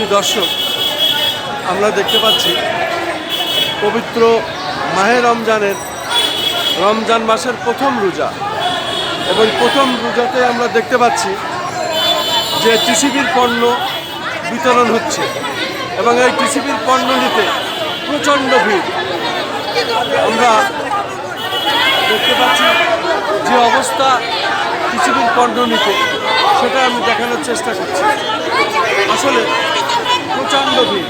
সুধী দর্শক, আমরা দেখতে পাচ্ছি পবিত্র মাহে রমজান মাসের প্রথম রোজা, এবং প্রথম রোজাতে আমরা দেখতে পাচ্ছি যে টিসিবির পণ্য বিতরণ হচ্ছে, এবং এই টিসিবির পণ্য নিতে প্রচণ্ড ভিড়। আমরা দেখতে পাচ্ছি যে অবস্থা টিসিবির পণ্য নিতে, সেটা আমি দেখানোর চেষ্টা করছি। আসলে প্রচণ্ড ভিড়।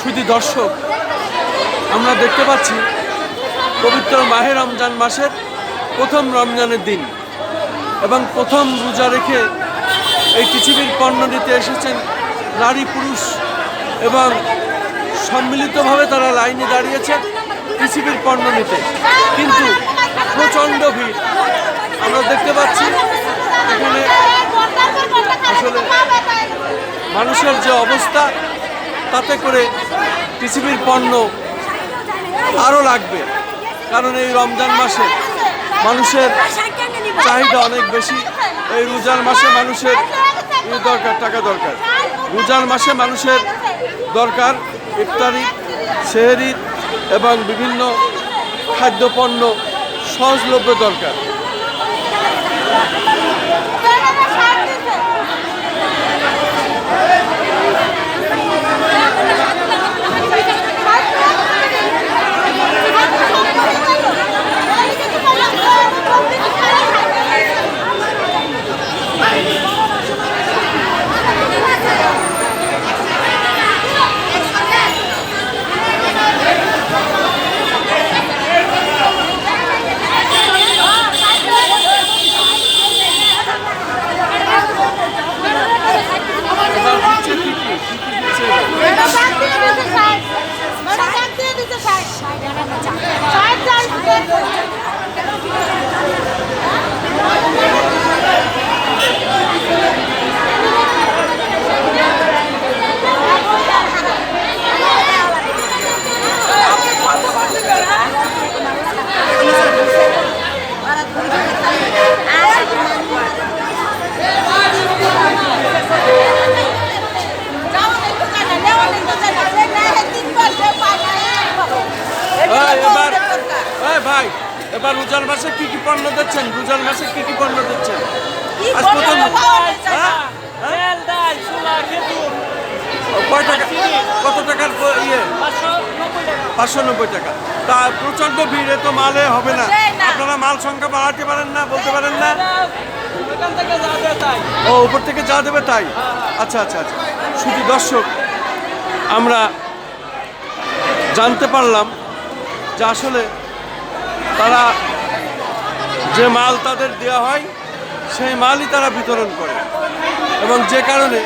শুধু দর্শক, আমরা দেখতে পাচ্ছি পবিত্র মাহে রমজান মাসের প্রথম রমজানের দিন, এবং প্রথম রোজা রেখে এই টিসিবির পণ্য নিতে এসেছেন নারী পুরুষ, এবং সম্মিলিতভাবে তারা লাইনে দাঁড়িয়েছেন টিসিবির পণ্য নিতে, কিন্তু প্রচণ্ড ভিড় আমরা দেখতে পাচ্ছি। এখানে আসলে মানুষের যে অবস্থা, তাতে করে টিসিবির পণ্য আরও লাগবে, কারণ এই রমজান মাসে মানুষের চাহিদা অনেক বেশি। এই রোজার মাসে মানুষের টাকা দরকার, রোজার মাসে মানুষের দরকার ইফতারি, সেহরি এবং বিভিন্ন খাদ্যপণ্য সহজলভ্য দরকার। ভাই, এবার রোজার মাসে কি কি পণ্য দিচ্ছেন? রোজার মাসে কি কি পণ্য দিচ্ছেন? কত টাকার ইয়ে? 590 টাকা। তা প্রচন্ড ভিড়ে তো মালে হবে না। আপনারা মাল সংখ্যা বাড়াতে পারেন না, বলতে পারেন না? ও, উপর থেকে যা দেবে তাই। আচ্ছা আচ্ছা আচ্ছা। শুধু দর্শক, আমরা জানতে পারলাম যে আসলে তারা যে মাল তাদের দেওয়া হয়, সেই মালই তারা বিতরণ করে, এবং যে কারণে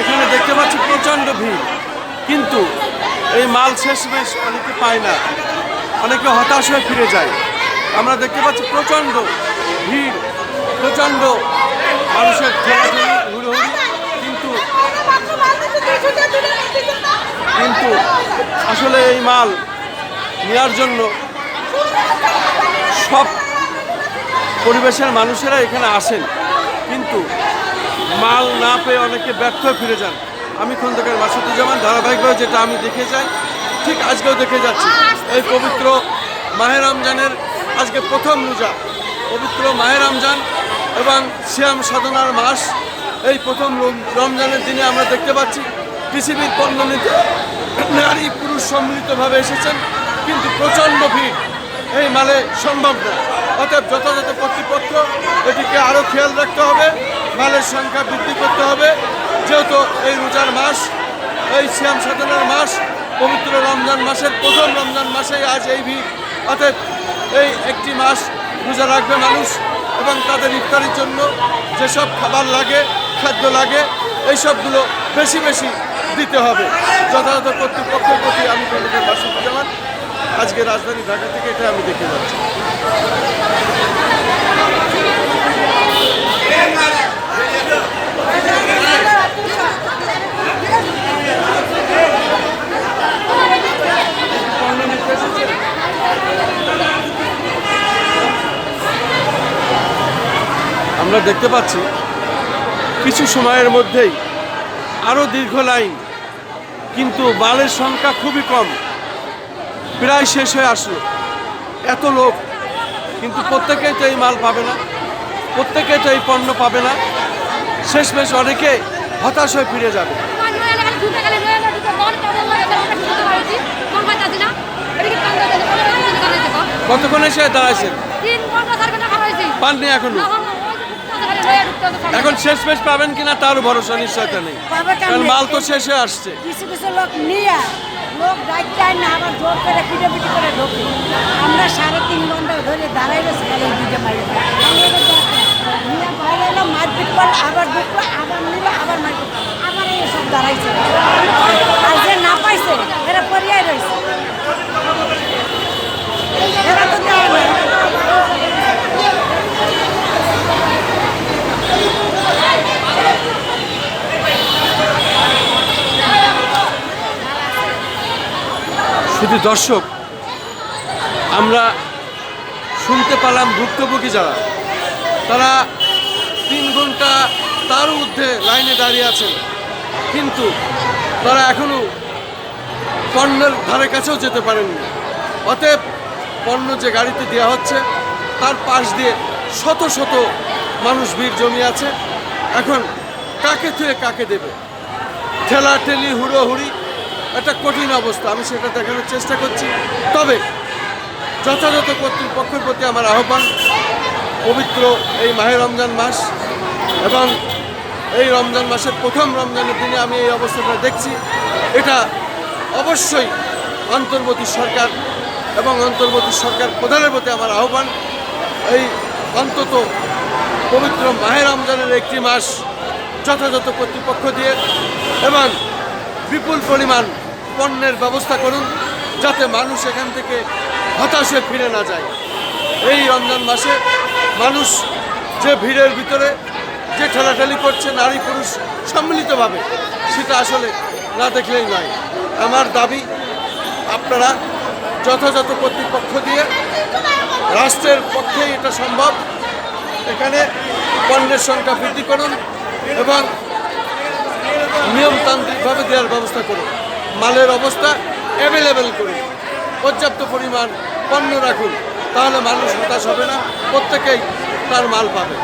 এখানে দেখতে পাচ্ছি প্রচণ্ড ভিড়। কিন্তু এই মাল শেষমেশ অনেকে পায় না, অনেকে হতাশ হয়ে ফিরে যায়। আমরা দেখতে পাচ্ছি প্রচণ্ড ভিড়, প্রচণ্ড মানুষের হুড়োহুড়ি, কিন্তু আসলে এই মাল নেওয়ার জন্য সব পরিবেশের মানুষেরা এখানে আসেন, কিন্তু মাল না পেয়ে অনেকে ব্যর্থ ফিরে যান। আমি খন্দকার মাসুদুজ্জামান, ধারাবাহিকভাবে যেটা আমি দেখে যাই, ঠিক আজকেও দেখে যাচ্ছি। এই পবিত্র মাহে রমজানের আজকে প্রথম রোজা, পবিত্র মাহে রমজান এবং সিয়াম সাধনার মাস। এই প্রথম রমজানের দিনে আমরা দেখতে পাচ্ছি টিসিবির পণ্য নিতে নারী পুরুষ সম্মিলিতভাবে এসেছেন, কিন্তু প্রচণ্ড ভিড়, এই মালে সম্ভব না। অতএব যথাযথ কর্তৃপক্ষ এটিকে আরও খেয়াল রাখতে হবে, মালের সংখ্যা বৃদ্ধি করতে হবে, যেহেতু এই রোজার মাস, এই সিয়াম সাধনার মাস, পবিত্র রমজান মাসের প্রথম রমজান মাসেই আজ এই ভিড়। অতএব এই একটি মাস রোজা রাখবে মানুষ, এবং তাদের ইফতারির জন্য যেসব খাবার লাগে, খাদ্য লাগে, এইসবগুলো বেশি বেশি দিতে হবে। যথাযথ কর্তৃপক্ষের প্রতি আমি খন্দকার মাসুদুজ্জামান, আজকে রাজধানী ঢাকা থেকে এটা আমি দেখে যাচ্ছি। আমরা দেখতে পাচ্ছি কিছু সময়ের মধ্যেই আরও দীর্ঘ লাইন, কিন্তু মালের সংখ্যা খুবই কম, প্রায় শেষ হয়ে আসলো। এত লোক, কিন্তু প্রত্যেকেই তো এই মাল পাবে না, প্রত্যেকেই তো এই পণ্য পাবে না। শেষমেশ অনেকে হতাশ হয়ে ফিরে যাবে। কতক্ষণ এসে দাঁড়াইছেন? পাননি এখনো? এখন শেষমেশ পাবেন কিনা তারও ভরসা নিশ্চয়তা নেই, কারণ মাল তো শেষ হয়ে আসছে। কিছু কিছু লোক নিয়ে লোক ডাক্তার না আবার জোর করে পিটাপিটি করে ঢোকে। আমরা 3.5 ঘন্টা ধরে দাঁড়াই রয়েছি খালি দুইটা বাইরে নিয়ে বাইরে এলাম, মারপিট করলো, আবার ঢুকলো, আবার নিল, আবার মারপিট, আবার সব দাঁড়াইছে। আর যে না পাইছে এরা পরিয়ায় রয়েছে, এরা তো দেয় না। শুধু দর্শক, আমরা শুনতে পেলাম ভুক্তভোগী যারা, তারা 3 ঘন্টা তার ঊর্ধ্বে লাইনে দাঁড়িয়ে আছেন, কিন্তু তারা এখনো পণ্যের ধারে কাছেও যেতে পারেননি। অতএব পণ্য যে গাড়িতে দেওয়া হচ্ছে তার পাশ দিয়ে শত শত মানুষ ভিড় জমিয়ে আছে। এখন কাকে থুয়ে কাকে দেবে, ঠেলাঠেলি, হুড়োহুড়ি, একটা কঠিন অবস্থা। আমি সেটা দেখানোর চেষ্টা করছি। তবে যথাযথ কর্তৃপক্ষের প্রতি আমার আহ্বান, পবিত্র এই মাহে রমজান মাস এবং এই রমজান মাসের প্রথম রমজানের দিনে আমি এই অবস্থাটা দেখছি, এটা অবশ্যই অন্তর্বর্তী সরকার এবং অন্তর্বর্তী সরকার প্রধানের প্রতি আমার আহ্বান, এই অন্তত পবিত্র মাহে রমজানের একটি মাস যথাযথ কর্তৃপক্ষ দিয়ে এবং বিপুল পরিমাণ পণ্যের ব্যবস্থা করুন, যাতে মানুষ এখান থেকে হতাশ হয়ে ফিরে না যায়। এই রমজান মাসে মানুষ যে ভিড়ের ভিতরে যে ঠেলাঠেলি করছে নারী পুরুষ সম্মিলিতভাবে, সেটা আসলে না দেখলেই নয়। আমার দাবি, আপনারা যথাযথ কর্তৃপক্ষ দিয়ে, রাষ্ট্রের পক্ষেই এটা সম্ভব, এখানে পণ্যের সংখ্যা বৃদ্ধি করুন এবং নিয়মতান্ত্রিকভাবে দেওয়ার ব্যবস্থা করুন। মালের অবস্থা অ্যাভেলেবেল করুন, পর্যাপ্ত পরিমাণ পণ্য রাখুন, তাহলে মানুষ হতাশ হবে না, প্রত্যেকেই তার মাল পাবে।